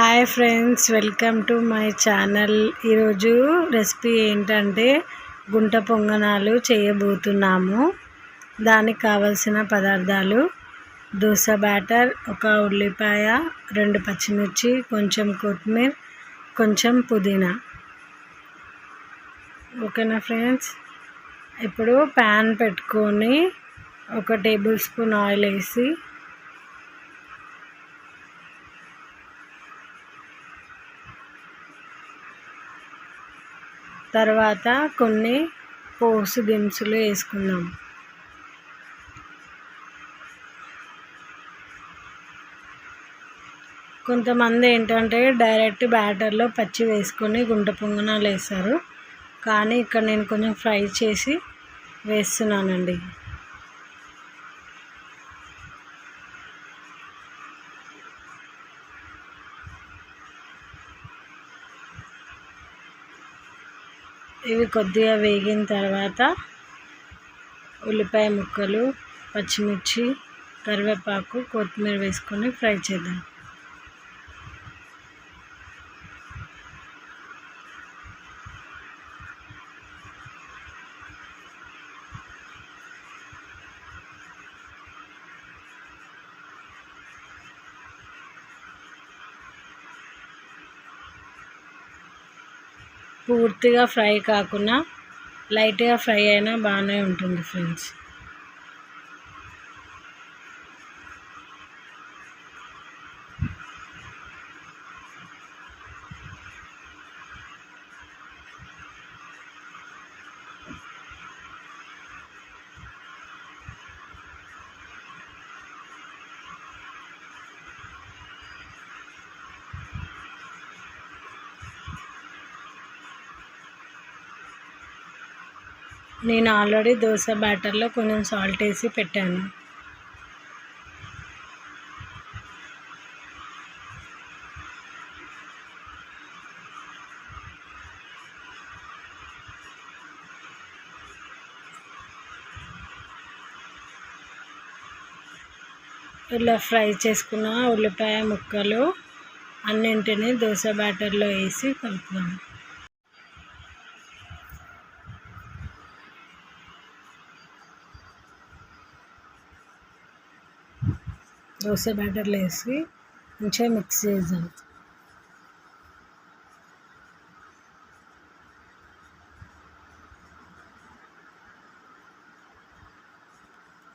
Hi friends, welcome to my channel. ఈరోజు recipe ఏంటంటే గుంట పొంగనాలు చేయబోతున్నాము. దానికి కావలసిన పదార్థాలు: దోస బ్యాటర్, ఒక ఉల్లిపాయ, 2 పచ్చిమిర్చి, కొంచెం కొత్తిమీర, కొంచెం పుదీనా. ఓకేనా ఫ్రెండ్స్? ఇప్పుడు ప్యాన్ పెట్టుకొని 1 టేబుల్ స్పూన్ ఆయిల్ వేసి తర్వాత కొన్ని పోసు దినుసులు వేసుకుందాం. కొంతమంది ఏంటంటే డైరెక్ట్ బ్యాటర్లో పచ్చి వేసుకొని గుంట పొంగనాలు వేస్తారు, కానీ ఇక్కడ నేను కొంచెం ఫ్రై చేసి వేస్తున్నానండి. ఇవి కొద్దిగా వేగిన తర్వాత ఉల్లిపాయ ముక్కలు, పచ్చిమిర్చి, కరివేపాకు, కొత్తిమీర వేసుకొని ఫ్రై చేద్దాం. పూర్తిగా ఫ్రై కాకుండా లైట్గా ఫ్రై అయినా బాగానే ఉంటుంది ఫ్రెండ్స్. నేను ఆల్రెడీ దోశ బ్యాటర్లో కొంచెం సాల్ట్ వేసి పెట్టాను. ఇలా ఫ్రై చేసుకున్న ఉల్లిపాయ ముక్కలు అన్నింటినీ దోశ బ్యాటర్లో వేసి కలుపుదాం. దోశ బ్యాటర్లో వేసి మంచిగా మిక్స్ చేద్దాం.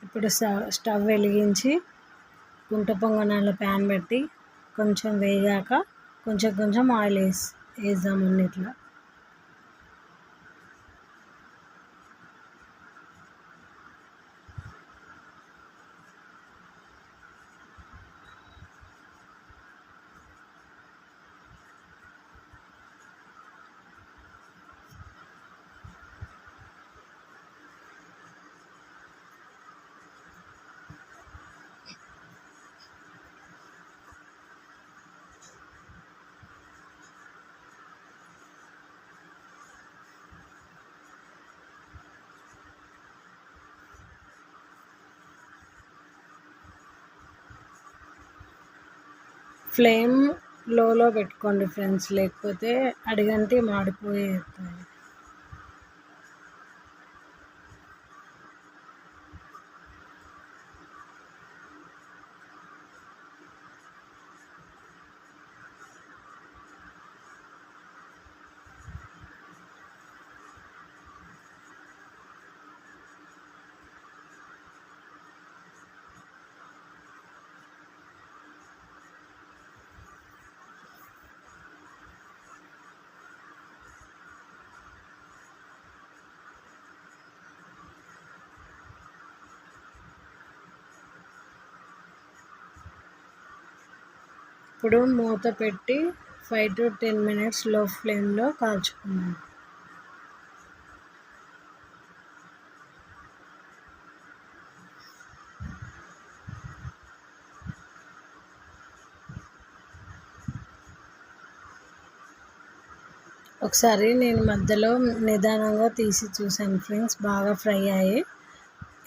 ఇప్పుడు స్టవ్ వెలిగించి గుంట పొంగనాల ప్యాన్ పెట్టి కొంచెం వేగాక కొంచెం ఆయిల్ వేద్దాం అన్నిట్లో. ఫ్లేమ్ లోలో పెట్టుకోండి ఫ్రెండ్స్, లేకపోతే అడిగంటి మాడిపోతాయి. ఇప్పుడు మూత పెట్టి 5 to 10 minutes లో ఫ్లేమ్లో కాల్చుకున్నాం. ఒకసారి నేను మధ్యలో నిదానంగా తీసి చూసాను ఫ్రెండ్స్, బాగా ఫ్రై అయ్యి.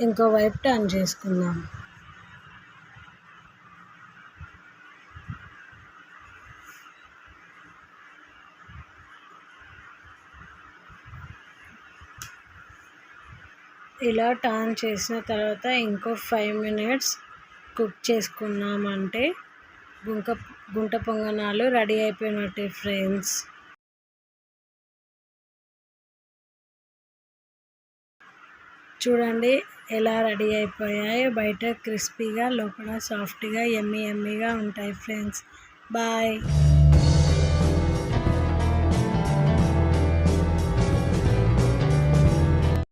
ఇంకో వైపు టర్న్ చేసుకుందాం. ఇలా టర్న్ చేసిన తర్వాత ఇంకో 5 మినిట్స్ కుక్ చేసుకున్నామంటే గుంట పొంగనాలు రెడీ అయిపోయినట్టే ఫ్రెండ్స్. చూడండి ఎలా రెడీ అయిపోయాయి. బయట క్రిస్పీగా లోపల సాఫ్ట్గా యమ్మీగా ఉంటాయి ఫ్రెండ్స్. బాయ్.